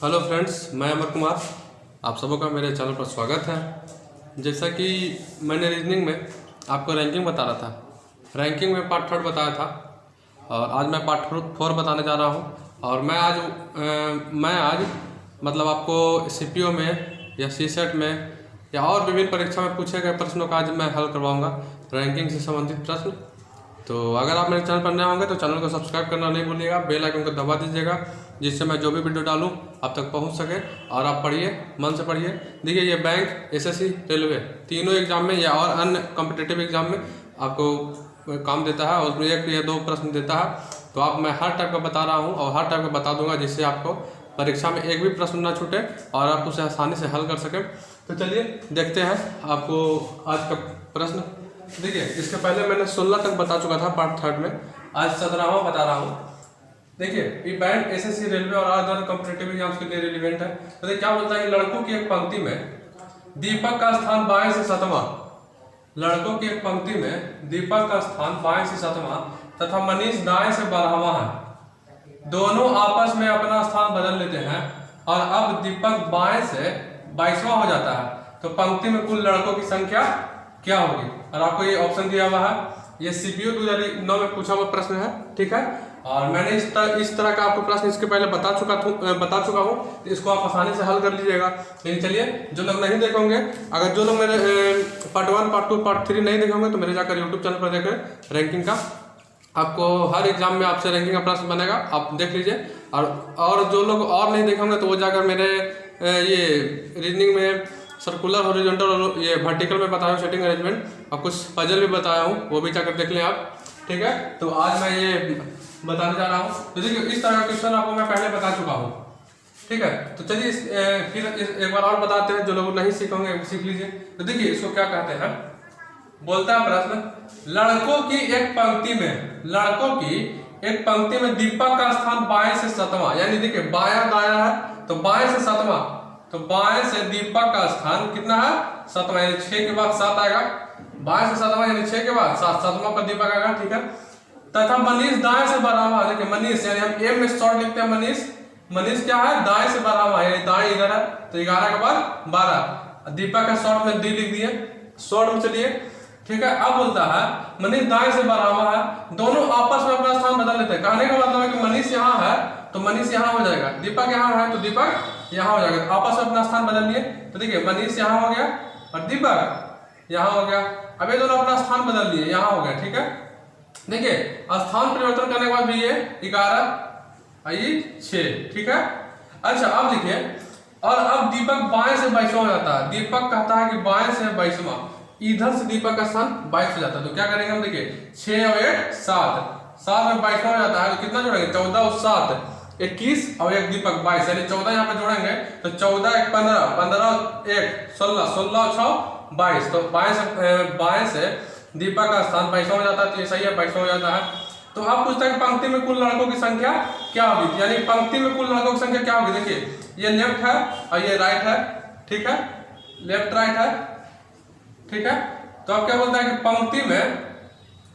Hello friends, मैं अमर कुमार। आप सबों का मेरे चैनल पर स्वागत है। जैसा कि मैंने रीजनिंग में आपको रैंकिंग बता रहा था, रैंकिंग में पार्ट 3 बताया था और आज मैं पार्ट 4 बताने जा रहा हूं। और मैं आज मतलब आपको सीपीओ में या सीसेट में या और विभिन्न परीक्षा में पूछे गए प्रश्नों का आज मैं हल करवाऊँगा, रैंकिंग से संबंधित प्रश्न। तो अगर आप मेरे चैनल पर नए होंगे तो चैनल को सब्सक्राइब करना नहीं भूलिएगा, बेल आइकन को दबा दीजिएगा, जिससे मैं जो भी वीडियो डालूं आप तक पहुंच सके और आप पढ़िए, मन से पढ़िए। देखिए, ये बैंक, एसएससी, रेलवे तीनों एग्जाम में या और अन्य कॉम्पिटिटिव एग्जाम में आपको काम देता है और उसमें 1 या 2 प्रश्न देता है। तो आप मैं हर टाइप का बता रहा हूँ और हर टाइप का बता दूंगा, जिससे आपको परीक्षा में एक भी प्रश्न ना छूटे और आप उसे आसानी से हल कर सकें। तो चलिए देखते हैं आपको आज का प्रश्न। देखिए, इसके पहले मैंने 16 तक बता चुका था पार्ट 3 में, आज 17वां बता रहा हूँ। देखिए, ये बैंक, एसएससी, रेलवे और अदर कॉम्पिटिटिव एग्जाम्स के लिए रिलेवेंट है। तो देखिए क्या बोलता है कि लड़कों की एक पंक्ति में दीपक का स्थान 22 से 7वां, लड़कों की एक पंक्ति में दीपक का स्थान 22 से 7वां तथा मनीष दाएं से 12वां है। दोनों आपस में अपना स्थान बदल लेते हैं और अब दीपक बाएं से 22वां हो जाता है। तो पंक्ति में कुल लड़कों की संख्या क्या होगी? और आपको ये ऑप्शन दिया हुआ है, ये सीपीओ 2009 में पूछा हुआ प्रश्न है, ठीक है। और मैंने इस तरह का आपको प्रश्न इसके पहले बता चुका हूँ, इसको आप आसानी से हल कर लीजिएगा। लेकिन चलिए, जो लोग नहीं देखेंगे, अगर जो लोग मेरे पार्ट 1, पार्ट 2, पार्ट 3 नहीं देखेंगे तो मेरे जाकर यूट्यूब चैनल पर देखें रैंकिंग का। आपको हर एग्जाम में आपसे रैंकिंग का प्रश्न बनेगा, आप देख लीजिए। और जो लोग और नहीं देखेंगे तो वो जाकर मेरे ये रीजनिंग में सर्कुलर, हॉरिजॉन्टल और ये वर्टिकल में बताया हूँ सेटिंग अरेंजमेंट और कुछ पजल भी बताया हूँ, वो भी जाकर देख लें आप, ठीक है। तो आज मैं ये बताने जा रहा हूँ। तो देखिए, इस तरह का क्वेश्चन आपको मैं पहले बता चुका हूँ, ठीक है। तो चलिए फिर एक बार और बताते हैं, जो लोग नहीं सीखेंगे सीख लीजिए। तो देखिए, इसको क्या कहते हैं, बोलता है प्रश्न, लड़कों की एक पंक्ति में दीपक का स्थान 22 से 7वां, यानी देखिए बायां दायां है तो 22 से 7वां, तो 22 से दीपक का स्थान कितना है? 7वां, यानी 6 के बाद 7 आएगा। 22 से 7वां यानी 6 के बाद 7वां पर दीपक आएगा, ठीक है। तथा मनीष दाएं से 12वां, देखिए मनीष यानी हम एम में शॉर्ट लिखते हैं, मनीष क्या है? दाएं से 12वां, यानी दाएं इधर है तो 11 के बाद 12, दीपक का शॉर्ट में डी लिख दिए, शॉर्ट में चलिए, ठीक है। अब बोलता है मनीष दाएं से 12वां है, दोनों आपस में अपना स्थान बदल लेते हैं। कहने का मतलब है कि मनीष यहाँ है तो मनीष यहाँ हो जाएगा, दीपक यहाँ है तो दीपक यहाँ हो जाएगा, आपस में अपना स्थान बदल लिए। तो देखिए, मनीष यहाँ हो गया और दीपक यहाँ हो गया। अब ये दोनों अपना स्थान बदल लिए, यहाँ हो गया, ठीक है। देखिए, स्थान परिवर्तन करने के बाद भी ये 11 आई 6, ठीक है। अच्छा, अब देखिए, और अब दीपक बाएं से 22वां हो जाता है। दीपक कहता है कि बाएं से 22वां, इधर से दीपक का स्थान 22 हो जाता है। तो क्या करेंगे हम? देखिए 6 और 8 7, 7 में 22वां हो जाता है, तो कितना जोड़ेंगे? 14 और 7 21 और 1 दीपक 22, यानी 14 यहाँ पे जोड़ेंगे तो 14 1 15, 15 1 16, 16 और 6 22। तो बाएं से दीपक का स्थान 22वां हो जाता है, तो ये सही है, 22वां हो जाता है। तो अब पूछता है कि पंक्ति में कुल लड़कों की संख्या क्या होगी, यानी पंक्ति में कुल लड़कों की संख्या क्या होगी? देखिए, ये लेफ्ट है और ये राइट है, ठीक है, लेफ्ट राइट है, ठीक है। तो अब क्या बोलता है कि पंक्ति में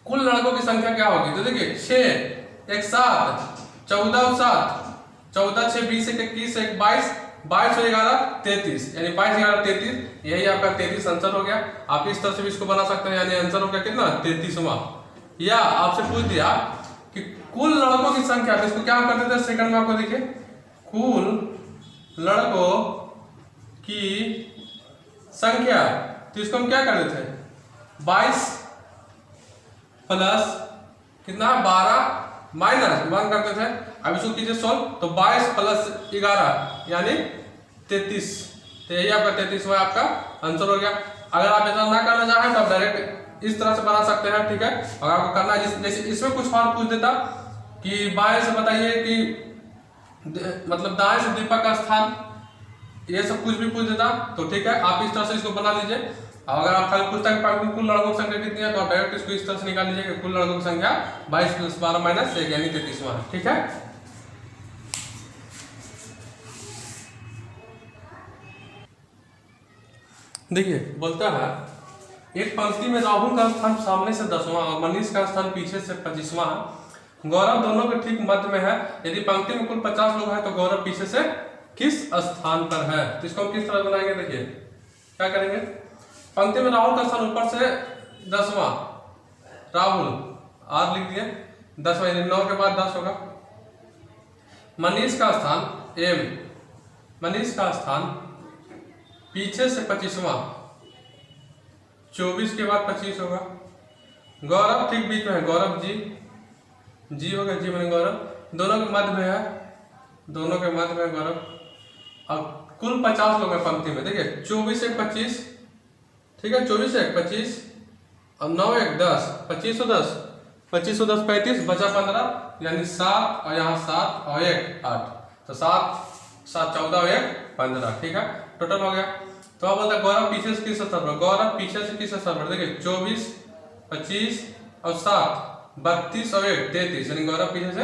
कुल लड़कों की संख्या क्या होगी? तो देखिए 6 1 7, 14 और 7, 14 6 20 1 21 1 22, 22 और 11 33, यानी 22 11 33, यही आपका 33 आंसर हो गया। आप इस तरह से भी इसको बना सकते हैं, यानी आंसर हो गया कितना? 33वां। या आपसे पूछ दिया कि कुल लड़कों की संख्या, तो इसको क्या करते थे सेकंड में? आपको देखिए, कुल लड़कों की संख्या, तो इसको हम क्या करते थे? 22 प्लस कितना? 12 माइनस 1 करते थे। अब इसको कीजिए सॉल्व, तो 22 प्लस 11 यानी 33, तो यही आपका 33वां आपका आंसर हो गया। अगर आप ऐसा ना करना चाहें तो आप डायरेक्ट इस तरह से बना सकते हैं, ठीक है। और आपको करना है जैसे इसमें कुछ और पूछ देता कि बाएं से बताइए कि मतलब दाएं से दीपक का स्थान, ये सब कुछ भी पूछ देता तो ठीक है, आप इस तरह से इसको बना लीजिए। अगर आप खाली पूछता है कुल लड़कों की संख्या कितनी है, तो आप डायरेक्ट इसको इस तरह से निकाल लीजिए कि कुल लड़कों की संख्या 22 प्लस 12 माइनस 1 यानी 33वां है, ठीक है। देखिए, बोलता है एक पंक्ति में राहुल का स्थान सामने से 10वां और मनीष का स्थान पीछे से 25वां है। गौरव दोनों के ठीक मध्य में है। यदि पंक्ति में कुल 50 लोग हैं तो गौरव पीछे से किस स्थान पर है। तो इसको हम किस तरह बनाएंगे, देखिए क्या करेंगे। पंक्ति में राहुल का स्थान ऊपर से 10वां, राहुल आर लिख दिए, 10वां यानी 9 के बाद 10 होगा। मनीष का स्थान एम, मनीष का स्थान पीछे से 25वां, 24 के बाद 25 होगा। गौरव ठीक बीच में है, गौरव जी, जी हो गया, जी मैंने गौरव, दोनों के मध्य में है, दोनों के मध्य में गौरव। अब कुल 50 लोग हैं पंक्ति में, देखिए 24 1 25, ठीक है, 24 1 25 और 9 1 10, 25 और 10, 25 और 10 35, बचा 15 यानी 7 और यहाँ 7 और 1 8, तो 7 7 14 और 1 15, ठीक है, टोटल हो गया। तो अब बोलता है गौरव पीछे से किस स्थान पर, गौरव पीछे से किस स्थान पर, देखिए 24 25 और 7 32 और 1 33, यानी गौरव पीछे से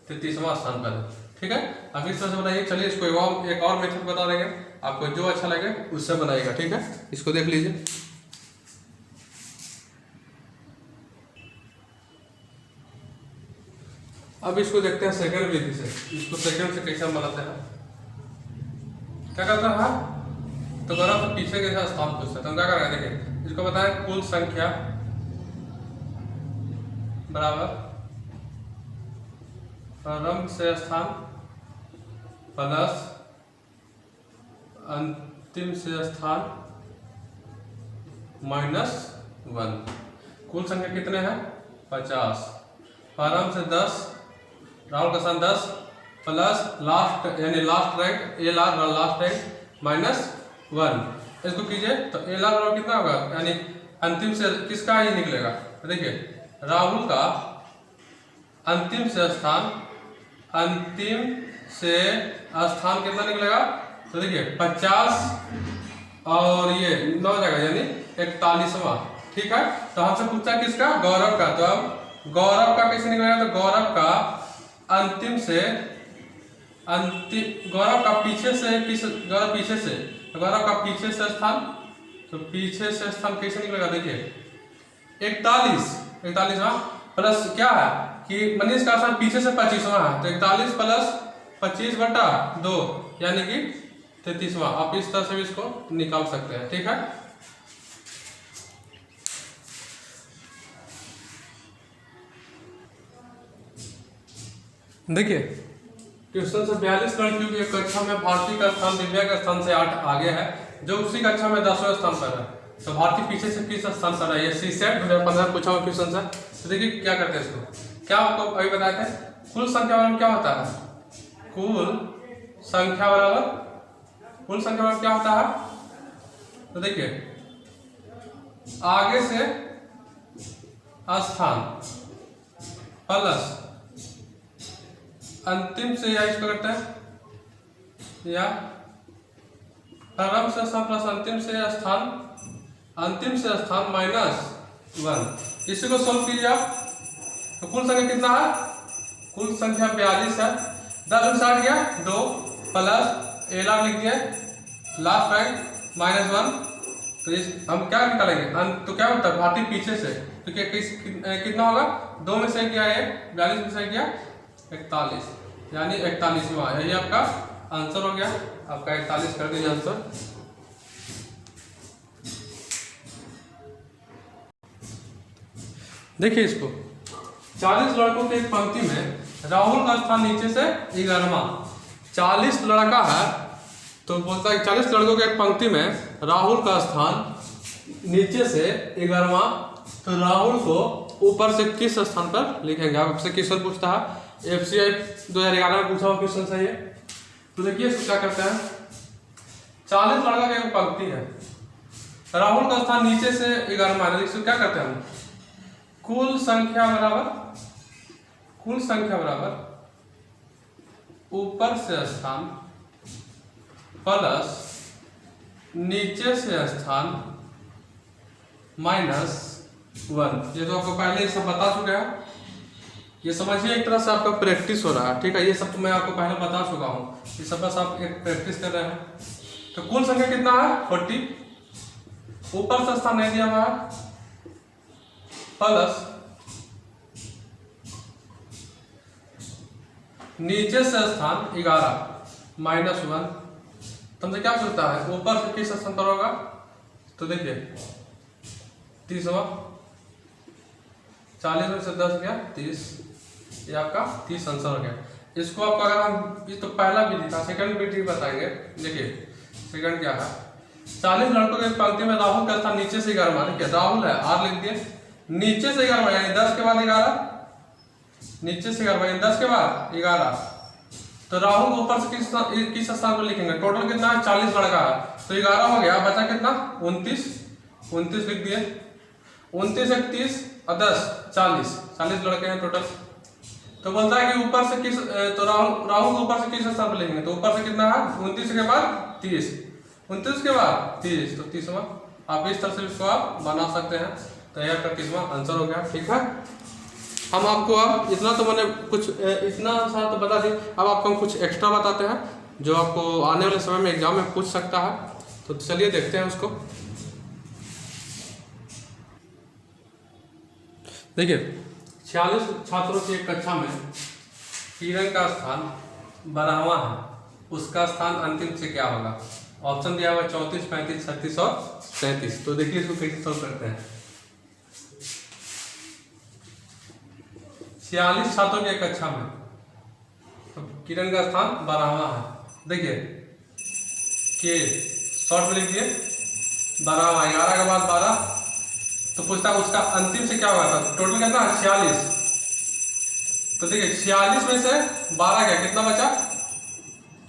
33वां स्थान पर है, ठीक है। अब इस तरह से बनाइए। चलिए इसको एक और मेथड बता देंगे, आपको जो अच्छा लगे उससे बनाइएगा, ठीक है। इसको देख लीजिए, अब इसको देखते हैं सेकंड विधि से। इसको सेकंड से कैसे हम बनाते हैं, क्या करता है, तो गौरव से पीछे के स्थान पूछते हैं, तो हम क्या करेंगे, देखिए इसको बताएं कुल संख्या बराबर प्रारंभ से स्थान प्लस अंतिम से स्थान -1। कुल संख्या कितने हैं, 50। प्रारंभ से 10, राहुल का स्थान 10 प्लस लास्ट यानी लास्ट रैंक, ए लास्ट रैंक -1। इसको कीजिए तो ए लास्ट कितना होगा, यानी अंतिम से किसका ही निकलेगा। तो देखिए राहुल का अंतिम से स्थान, अंतिम से स्थान कितना निकलेगा, तो देखिए 50 और ये 9 जगह यानी 41वां, ठीक है। तो हमसे पूछता है किसका, गौरव का। तो अब गौरव का कैसे निकलेगा, तो गौरव का अंतिम से गौरव का पीछे से किस, गौरव पीछे से, तो गौरव का पीछे से स्थान, तो पीछे से स्थान कैसे निकलेगा, देखिए 41वां प्लस क्या है कि मनीष का स्थान पीछे से 25वां है, तो 41 प्लस 25/2 यानी कि 33वां। आप इस तरह से भी इसको निकाल सकते हैं, ठीक है। देखिए क्वेश्चन से 42 लड़कियों की कक्षा में भारती का स्थान दिव्या के स्थान से 8 आगे है, जो उसी कक्षा में 10वें स्थान पर है। तो भारती पीछे से किस स्थान पर है, ये CSET 2015 पूछा हुआ क्वेश्चन है। तो देखिए क्या करते हैं इसको, क्या आपको अभी बताया था, कुल संख्या बराबर क्या होता है, कुल संख्या बराबर क्या होता है, तो देखिए आगे से स्थान प्लस अंतिम से, या इसको करते हैं, या प्रारंभ से स्थान प्लस अंतिम से स्थान -1। इसी को सोल्व कीजिए आप, तो कुल संख्या कितना है, कुल संख्या 42 है, 10 में 60 गया 2 प्लस ए लाख लिख दिया लास्ट रैंक -1। तो इस हम क्या निकालेंगे, तो क्या होता है भारतीय पीछे से, तो क्या कितना होगा, 2 में से क्या है 42 में से क्या 41, यानी 41वां, यही आपका आंसर हो गया। आपका 41 कर दीजिए आंसर। देखिए इसको 40 लड़कों की एक पंक्ति में राहुल का स्थान नीचे से 11वां, 40 लड़का है, तो बोलता है 40 लड़कों की एक पंक्ति में राहुल का स्थान नीचे से 11वां, तो राहुल को ऊपर से किस स्थान पर लिखेंगे। आपसे क्वेश्चन पूछता है, FCI 2011 में पूछा हुआ क्वेश्चन है ये। तो देखिए इसको क्या करते हैं, 40 लड़का की एक पंक्ति है, राहुल का स्थान नीचे से 11वां है, इसको क्या करते हैं हम, कुल संख्या बराबर ऊपर से स्थान प्लस नीचे से स्थान -1। ये तो आपको पहले ही सब बता चुका है, ये समझिए एक तरह से आपका प्रैक्टिस हो रहा है, ठीक है। ये सब तो मैं आपको पहले बता चुका हूँ, ये सब बस आप एक प्रैक्टिस कर रहे हैं। तो कुल संख्या कितना है 40, ऊपर से स्थान नहीं दिया हुआ है, प्लस नीचे से स्थान 11, -1। तुमसे क्या पूछता है ऊपर से किस स्थान पर होगा, तो देखिए 30वां, 40 में से 10 गया 30, ये आपका 30 आंसर हो गया। इसको आपको अगर हम, ये तो पहला विधि था, सेकंड विधि बताएंगे। देखिए सेकंड क्या है, 40 लड़कों के पंक्ति में राहुल का स्थान नीचे से 11, देखिए राहुल है R लिख दिए, नीचे से 11 यानी 10 के बाद 11, नीचे से 11 यानी 10 के बाद 11, तो राहुल ऊपर से किस स्थान पर लिखेंगे, टोटल कितना है 40 लड़का है, तो 11 हो गया, बचा कितना 29 लिख दिए, 29 एक 30 और 10 40 लड़के हैं टोटल। तो बोलता है कि ऊपर से किस, तो राहुल ऊपर से किस स्थान पर लिखेंगे, तो ऊपर से कितना है 29 के बाद 30, 29 के बाद 30, तो 30वां। आप इस तरह से इसको आप बना सकते हैं, तो यह आपका 30वां आंसर हो गया। ठीक है, हम आपको अब इतना तो मैंने कुछ इतना सा तो बता दी, अब आपको हम कुछ एक्स्ट्रा बताते हैं जो आपको आने वाले समय में एग्जाम में पूछ सकता है। तो चलिए देखते हैं उसको। देखिए 46 छात्रों की एक कक्षा में किरण का स्थान 12वां है, उसका स्थान अंतिम से क्या होगा। ऑप्शन दिया हुआ 34, 35, 36 और 37। तो देखिए इसको कैसे सॉल्व करते हैं। 46 छात्रों की एक कक्षा में, तो किरण का स्थान 12वां है। देखिए के शॉर्ट में लिख दिए 12वां, 11 के बाद 12, तो पूछता है उसका अंतिम से क्या हुआ था, टोटल कितना 46। तो देखिए 46 में से 12 गया, कितना बचा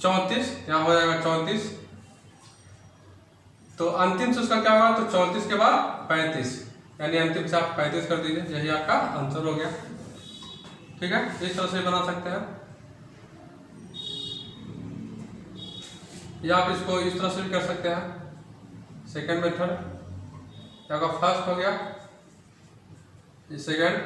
34, यहाँ हो जाएगा 34। तो अंतिम से उसका क्या हुआ, तो 34 के बाद 35, यानी अंतिम से आप 35 कर दीजिए, यही आपका आंसर हो गया। ठीक है, इस तरह से बना सकते हैं, या आप इसको इस तरह से भी कर सकते हैं। सेकेंड मेथड आपका फर्स्ट हो गया, सेकेंड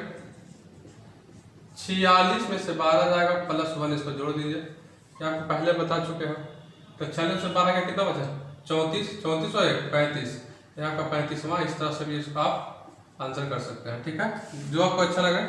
46 में से 12 जाएगा +1, इसको जोड़ दीजिए, ये आपको पहले बता चुके हैं। तो 46 से 12 का कितना बचा 34, 34 और 1 35, ये आपका 35वां। इस तरह से भी इसको आप आंसर कर सकते हैं। ठीक है, जो आपको अच्छा लगे।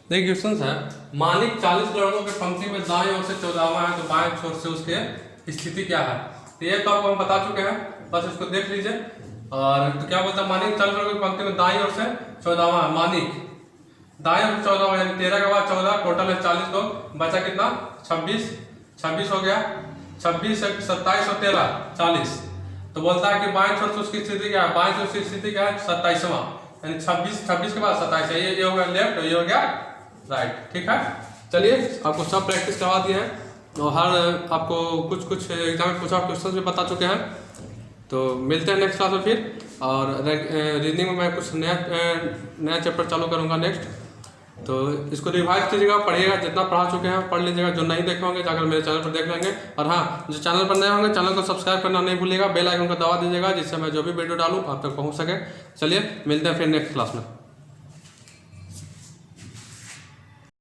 देखिए क्वेश्चन है, मानिक 40 लड़कों के पंक्ति में दाएं ओर से 14वां है, तो बाएं छोर से उसके स्थिति क्या है। तो ये तो आपको हम बता चुके हैं, बस इसको देख लीजिए। और तो क्या बोलता है, मानिक 40 लड़कों की पंक्ति में दाएं ओर से 14वां है, मानिक दाएं ओर से 14वां यानी 13 के बाद 14, टोटल है 40 लोग, बचा कितना 26 हो गया, 26 से 27 और 13 40। तो बोलता है कि बाएं छोर से उसकी स्थिति क्या है, बाएं छोर से स्थिति क्या है 27वां, यानी 26 के बाद 27 है, ये हो गया लेफ्ट, ये हो गया राइट। ठीक है, चलिए आपको सब प्रैक्टिस करवा दिए हैं और हर आपको कुछ एग्जाम में पूछा क्वेश्चन भी बता चुके हैं। तो मिलते हैं नेक्स्ट क्लास में फिर, और रीजनिंग में मैं कुछ नया चैप्टर चालू करूँगा नेक्स्ट। तो इसको रिवाइज कीजिएगा, पढ़िएगा, जितना पढ़ा चुके हैं पढ़ लीजिएगा, जो नहीं देखे होंगे जाकर मेरे चैनल पर देख लेंगे। और हाँ, जो चैनल पर नए होंगे चैनल को सब्सक्राइब करना नहीं भूलिएगा, बेल आइकन को दबा दीजिएगा, जिससे मैं जो भी वीडियो डालूँ आप तक पहुँच सके। चलिए मिलते हैं फिर नेक्स्ट क्लास में।